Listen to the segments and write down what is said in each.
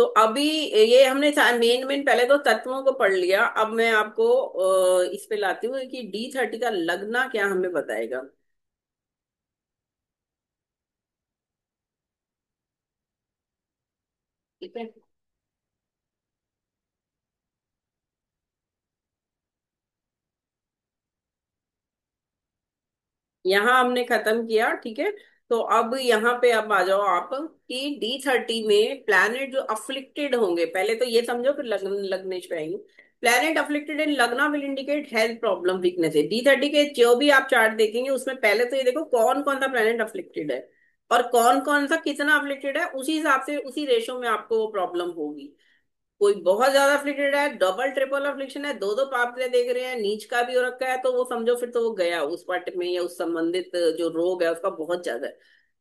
तो अभी ये हमने मेन मेन पहले तो तत्वों को पढ़ लिया। अब मैं आपको इस पे लाती हूँ कि D30 का लगना क्या हमें बताएगा। ठीक है, यहाँ हमने खत्म किया। ठीक है, तो अब यहाँ पे अब आ जाओ आप कि D30 में प्लैनेट जो अफ्लिक्टेड होंगे, पहले तो ये समझो फिर लगने पे आएंगे। प्लैनेट अफ्लिक्टेड इन लगना will indicate health problem weakness है। D30 के जो भी आप चार्ट देखेंगे उसमें पहले तो ये देखो कौन कौन सा प्लैनेट अफ्लिक्टेड है और कौन कौन सा कितना अफ्लिक्टेड है, उसी हिसाब से उसी रेशो में आपको प्रॉब्लम होगी। कोई बहुत ज्यादा अफ्लिक्टेड है, डबल ट्रिपल अफ्लिक्शन है, दो दो पापड़े देख रहे हैं, नीच का भी हो रखा है, तो वो समझो फिर तो वो गया उस पार्ट में, या उस संबंधित जो रोग है उसका बहुत ज्यादा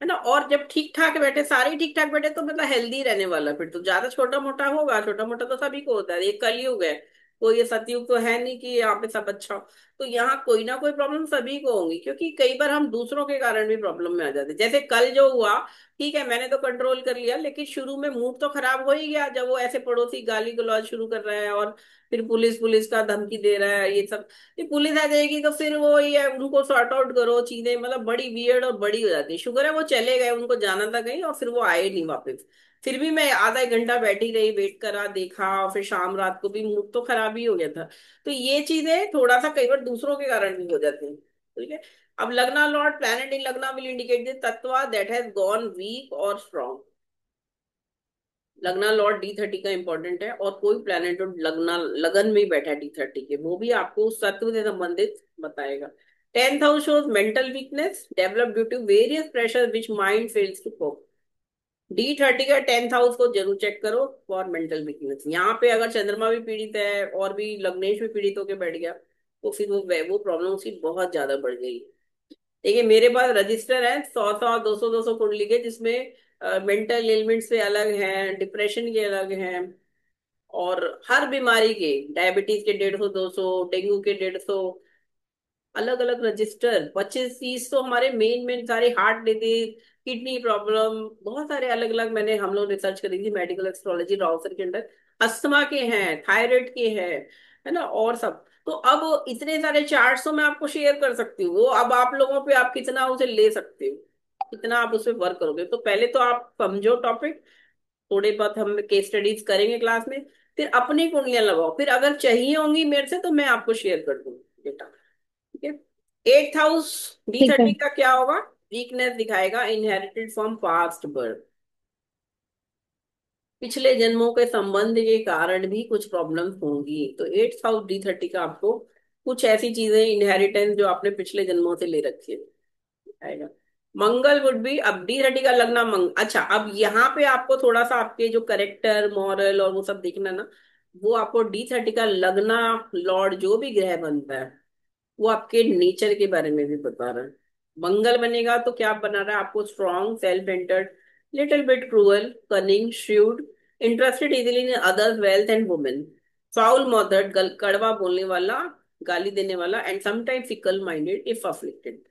है ना। और जब ठीक ठाक बैठे, सारे ठीक ठाक बैठे, तो मतलब हेल्दी रहने वाला, फिर तो ज्यादा छोटा मोटा होगा, छोटा मोटा तो सभी को होता है, ये कलयुग है। कोई ये सतयुग तो है नहीं कि यहाँ पे सब अच्छा हो। तो यहाँ कोई ना कोई प्रॉब्लम सभी को होंगी, क्योंकि कई बार हम दूसरों के कारण भी प्रॉब्लम में आ जाते हैं। जैसे कल जो हुआ, ठीक है मैंने तो कंट्रोल कर लिया, लेकिन शुरू में मूड तो खराब हो ही गया जब वो ऐसे पड़ोसी गाली गलौज शुरू कर रहा है, और फिर पुलिस पुलिस का धमकी दे रहा है ये सब। ये पुलिस आ जाएगी तो फिर वो ये उनको सॉर्ट आउट करो चीजें, मतलब बड़ी वियर्ड और बड़ी हो जाती है। शुक्र है वो चले गए, उनको जाना था कहीं, और फिर वो आए नहीं वापस। फिर भी मैं आधा एक घंटा बैठी रही, वेट करा, देखा, और फिर शाम रात को भी मूड तो खराब ही हो गया था। तो ये चीजें थोड़ा सा कई बार दूसरों के कारण भी हो जाती हैं। ठीक है, अब लगना लॉर्ड प्लैनेट इन लगना विल इंडिकेट द तत्व दैट हैज गॉन वीक और स्ट्रॉन्ग। लगना लॉर्ड D30 का इंपॉर्टेंट है, और कोई प्लैनेट जो लगना लगन में ही बैठा है D30 के, वो भी आपको उस तत्व से संबंधित बताएगा। 10th house shows mental weakness develop due to various pressure which mind fails to cope. D30 का 10th हाउस को जरूर चेक करो फॉर मेंटल वीकनेस। यहाँ पे अगर चंद्रमा भी पीड़ित है और भी लग्नेश भी पीड़ित होकर बैठ गया, तो फिर वो प्रॉब्लम उसकी बहुत ज्यादा बढ़ गई। देखिए मेरे पास रजिस्टर है 100 100 200 200 कुंडली के, जिसमें मेंटल एलिमेंट्स से अलग हैं, डिप्रेशन के अलग हैं, और हर बीमारी के, डायबिटीज के 150 200, डेंगू के 150, अलग अलग रजिस्टर 25 30। तो हमारे मेन मेन सारे हार्ट डिजीज, किडनी प्रॉब्लम, बहुत सारे अलग अलग मैंने हम लोग रिसर्च करी थी मेडिकल एस्ट्रोलॉजी राउसर के अंडर। अस्थमा के हैं, थायराइड के हैं, है ना, और सब। तो अब इतने सारे चार्ट्स तो मैं आपको शेयर कर सकती हूँ, वो अब आप लोगों पे आप कितना उसे ले सकते हो, कितना आप उस पर वर्क करोगे। तो पहले तो आप समझो टॉपिक, थोड़े बहुत हम केस स्टडीज करेंगे क्लास में, फिर अपनी कुंडलियां लगाओ, फिर अगर चाहिए होंगी मेरे से तो मैं आपको शेयर कर दूंगी डेटा। ठीक है, 8th हाउस डी ठीक है। थर्टी का क्या होगा? वीकनेस दिखाएगा इनहेरिटेड फ्रॉम पास्ट बर्थ। पिछले जन्मों के संबंध के कारण भी कुछ प्रॉब्लम्स होंगी। तो 8th हाउस D30 का आपको कुछ ऐसी चीजें इनहेरिटेंस जो आपने पिछले जन्मों से ले रखी है आएगा। मंगल वुड भी, अब D30 का लगना अच्छा, अब यहाँ पे आपको थोड़ा सा आपके जो करेक्टर मॉरल और वो सब देखना ना, वो आपको D30 का लगना लॉर्ड जो भी ग्रह बनता है, वो आपके नेचर के बारे में भी बता रहा है। मंगल बनेगा तो क्या बना रहा है आपको? Strong, self centred, little bit cruel, cunning, shrewd, interested easily in others wealth and women, foul mouthed, कड़वा बोलने वाला, गाली देने वाला, and sometime fickle minded if afflicted.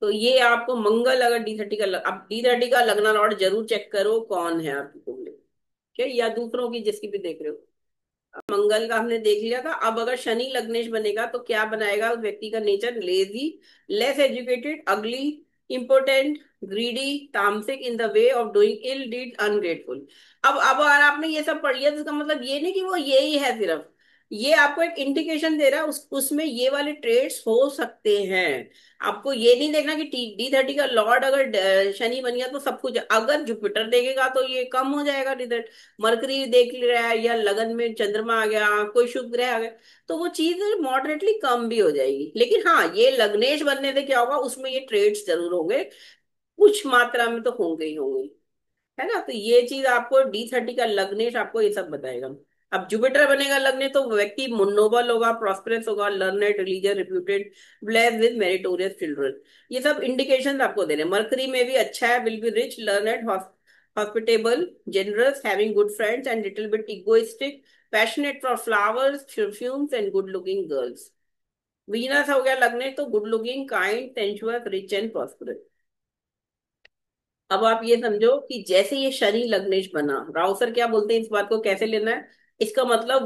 तो ये आपको मंगल अगर D30 का अब D30 का लगना लॉर्ड जरूर चेक करो कौन है आपकी कुंडली। ठीक है, या दूसरों की जिसकी भी देख रहे हो। मंगल का हमने देख लिया था। अब अगर शनि लग्नेश बनेगा तो क्या बनाएगा उस व्यक्ति का nature? Lazy, less educated, ugly, important, greedy, तामसिक, in the way of doing ill deed, ungrateful. अब अगर आपने ये सब पढ़ लिया तो इसका मतलब ये नहीं कि वो ये ही है सिर्फ, ये आपको एक इंडिकेशन दे रहा है उसमें ये वाले ट्रेड्स हो सकते हैं। आपको ये नहीं देखना कि D30 का लॉर्ड अगर शनि बन गया तो सब कुछ, अगर जुपिटर देखेगा तो ये कम हो जाएगा। मरकरी देख ले रहा है, या लगन में चंद्रमा आ गया, कोई शुभ ग्रह आ गया, तो वो चीज मॉडरेटली कम भी हो जाएगी। लेकिन हाँ, ये लग्नेश बनने से क्या होगा, उसमें ये ट्रेड्स जरूर होंगे, कुछ मात्रा में तो होंगे ही होंगे, है ना। तो ये चीज आपको D30 का लग्नेश आपको ये सब बताएगा। अब जुपिटर बनेगा लग्ने तो व्यक्ति नोबल होगा, प्रॉस्पेरस होगा, learned, religious, reputed, blessed with meritorious children. ये सब इंडिकेशन आपको दे रहे हैं। मरकरी में भी अच्छा है, will be rich, learned, hospitable, generous, having good friends, and little bit egoistic, passionate for flowers, perfumes, and good looking girls। Venus हो गया लग्ने तो good looking, kind, sensuous, rich and prosperous. अब आप ये समझो कि जैसे ये शनि लग्नेश बना, राउसर क्या बोलते हैं इस बात को कैसे लेना है। इसका मतलब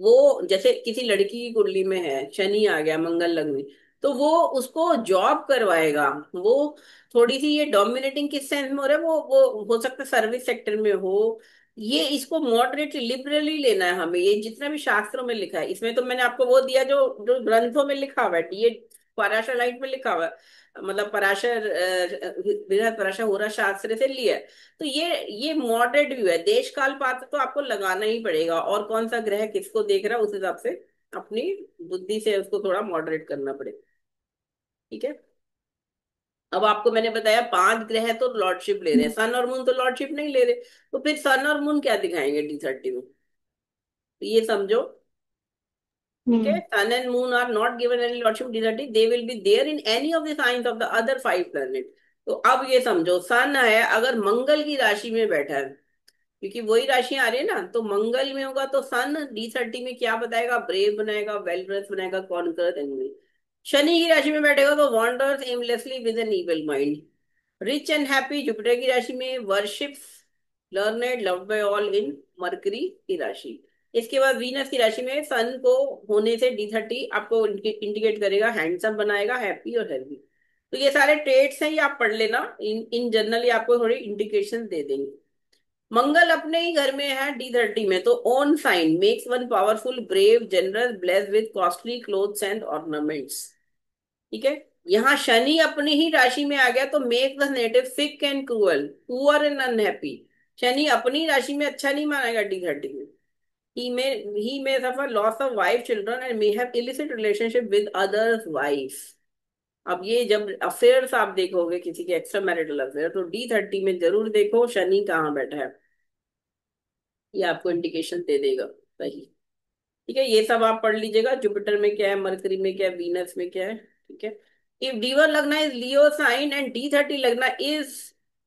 वो जैसे किसी लड़की की कुंडली में है शनि आ गया मंगल लग्न, तो वो उसको जॉब करवाएगा। वो थोड़ी सी ये डोमिनेटिंग किस सेंस में हो रहा है, वो हो सकता है सर्विस सेक्टर में हो। ये इसको मॉडरेट लिबरली लेना है हमें, ये जितना भी शास्त्रों में लिखा है। इसमें तो मैंने आपको वो दिया जो जो ग्रंथों में लिखा हुआ है, ये पराशर लाइट में लिखा हुआ है, मतलब पराशर बृहद पराशर होरा शास्त्र से लिया है। तो ये मॉडरेट व्यू है। देश काल पात्र तो आपको लगाना ही पड़ेगा, और कौन सा ग्रह किसको देख रहा है उस हिसाब से अपनी बुद्धि से उसको थोड़ा मॉडरेट करना पड़ेगा। ठीक है। अब आपको मैंने बताया 5 ग्रह तो लॉर्डशिप ले रहे हैं, सन और मून तो लॉर्डशिप नहीं ले रहे। तो फिर सन और मून क्या दिखाएंगे D30 में, तो ये समझो। ठीक है, हम्म। Sun and moon are not given any lordship D30, they will be there in any of the signs of the other 5 planet. तो अब ये समझो, सन है अगर मंगल की राशि में बैठा है, क्योंकि वही राशियां आ रही है ना, तो मंगल में होगा तो सन D30 में क्या बताएगा, ब्रेव बनाएगा, वेलरस बनाएगा, कॉन्कर एनिमी। शनि की राशि में बैठेगा तो wanders aimlessly with an evil mind. Rich and happy Jupiter की राशि में, worships learned loved by all in Mercury की राशि। इसके बाद वीनस की राशि में सन को होने से D30 आपको इंडिकेट करेगा, हैंडसम बनाएगा, हैप्पी और हेल्दी। तो ये सारे ट्रेड्स हैं, ये आप पढ़ लेना, इन इन जनरली आपको थोड़ी इंडिकेशन दे देंगे। मंगल अपने ही घर में है D30 में, तो own sign makes one powerful brave general blessed with costly clothes and ornaments. ठीक है। यहाँ शनि अपनी ही राशि में आ गया तो make the native sick and cruel poor and unhappy. Shani अपनी राशि में अच्छा नहीं मानेगा D30 में। he may suffer loss of wife children and may have illicit relationship with others wives। अब ये जब अफेयर्स आप देखोगे किसी के एक्स्ट्रा मैरिटल अफेयर, तो D30 में जरूर देखो शनि कहाँ बैठा है, ये आपको इंडिकेशन दे देगा सही। ठीक है, ये सब आप पढ़ लीजिएगा, जुपिटर में क्या है, मरकरी में क्या है, वीनस में क्या है। ठीक है। इफ D1 लगना is Leo sign and D30 लगना is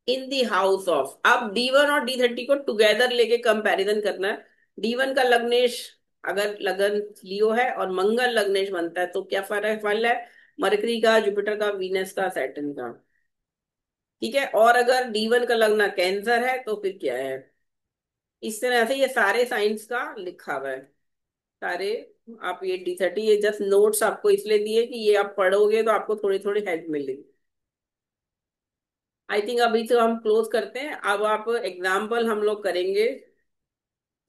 in the house of, अब D1 और D30 को टुगेदर लेके कंपैरिजन करना है। D1 का लग्नेश अगर लगन लियो है और मंगल लग्नेश बनता है तो क्या फर्क फल है, मरकरी का, जुपिटर का, वीनस का, सैटर्न का। ठीक है। और अगर D1 का लगना कैंसर है तो फिर क्या है। इस तरह से ये सारे साइंस का लिखा हुआ है सारे। आप ये D30, ये जस्ट नोट्स आपको इसलिए दिए कि ये आप पढ़ोगे तो आपको थोड़ी थोड़ी हेल्प मिलेगी। आई थिंक अभी तो हम क्लोज करते हैं, अब आप एग्जाम्पल हम लोग करेंगे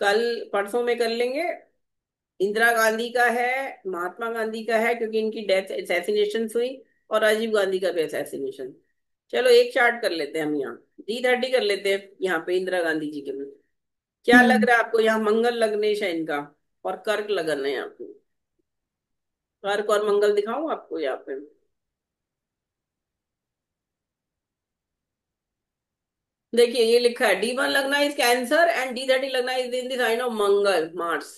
कल परसों में कर लेंगे। इंदिरा गांधी का है, महात्मा गांधी का है क्योंकि इनकी डेथ असैसिनेशन हुई, और राजीव गांधी का भी असैसिनेशन। चलो एक चार्ट कर लेते हैं हम यहाँ, D30 कर लेते हैं यहाँ पे इंदिरा गांधी जी के में। क्या लग हम्म। रहा है आपको, यहाँ मंगल लग्नेश है इनका, और कर्क लगन है यहाँ पे। कर्क और मंगल दिखाऊं आपको यहाँ पे। देखिए ये लिखा है D1 लगना इज कैंसर एंड D30 लगना is in the sign of Mangal Mars.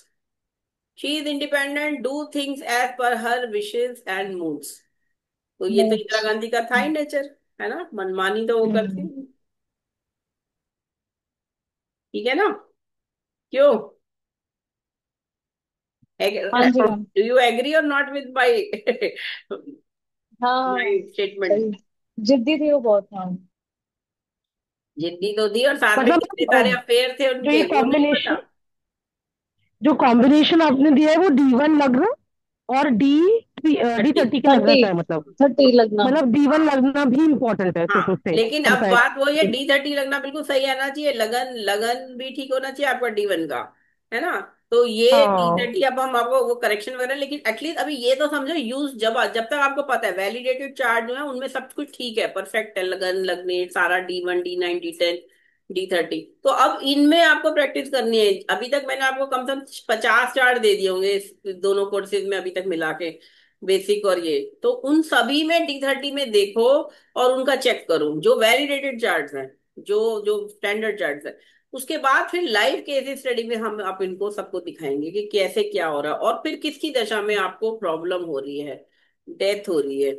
She is independent, do things as per her wishes and moods. तो ये तो इंदिरा मूड्स। गांधी का था ही नेचर, है ना, मनमानी तो वो करती। हम्म। ठीक है ना। क्यों, हाँ जी, हाँ। डू यू एग्री और नॉट विद माई हाँ। My statement. सही। जिद्दी थी वो बहुत, हाँ। जिद्दी तो थी, और साथ में मतलब कितने सारे अफेयर थे जो ये उनके वो नहीं पता। कॉम्बिनेशन जो कॉम्बिनेशन आपने दिया है वो D1 लगना और डी थर्टी। थर्टी के लगना थर्टी। का है मतलब। थर्टी लगना। मतलब D1 लगना भी इम्पोर्टेंट है हाँ सिर्फ उससे लेकिन अब कंपेयर। बात वो ये D30 लगना बिल्कुल सही आना चाहिए, लगन लगन भी ठीक होना चाहिए आपका D1 का, है ना। तो ये हाँ। D30 अब हम आपको वो करेक्शन वगैरह, लेकिन एटलीस्ट अभी ये तो समझो यूज, जब जब तक आपको पता है वैलिडेटेड चार्ट जो है उनमें सब कुछ ठीक है, परफेक्ट है, लगन लगने सारा D1 D9 D10 D30। तो अब इनमें आपको प्रैक्टिस करनी है। अभी तक मैंने आपको कम से कम 50 चार्ट दे दिए होंगे इस दोनों कोर्सेज में अभी तक मिला के, बेसिक और ये। तो उन सभी में D30 में देखो और उनका चेक करूं जो वैलिडेटेड चार्ट्स हैं, जो जो स्टैंडर्ड चार्ट्स हैं। उसके बाद फिर लाइव केस स्टडी में हम आप इनको सबको दिखाएंगे कि कैसे क्या हो रहा है, और फिर किसकी दशा में आपको प्रॉब्लम हो रही है, डेथ हो रही है,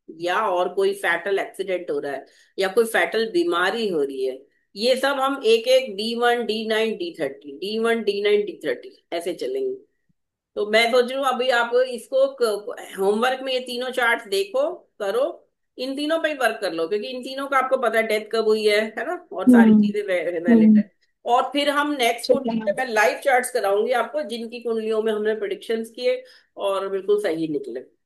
या और कोई फैटल एक्सीडेंट हो रहा है, या कोई फैटल बीमारी हो रही है। ये सब हम एक एक D1 D9 D30 D1 D9 D30 ऐसे चलेंगे। तो मैं सोच रही हूँ अभी आप इसको होमवर्क में ये तीनों चार्ट देखो, करो, इन तीनों पे ही वर्क कर लो, क्योंकि इन तीनों का आपको पता है डेथ कब हुई है ना, और सारी हम्म। चीजें वैलिड हम्म। है। और फिर हम नेक्स्ट ठीक कुंडली है। पे मैं लाइव चार्ट्स कराऊंगी आपको, जिनकी कुंडलियों में हमने प्रिडिक्शंस किए और बिल्कुल सही निकले।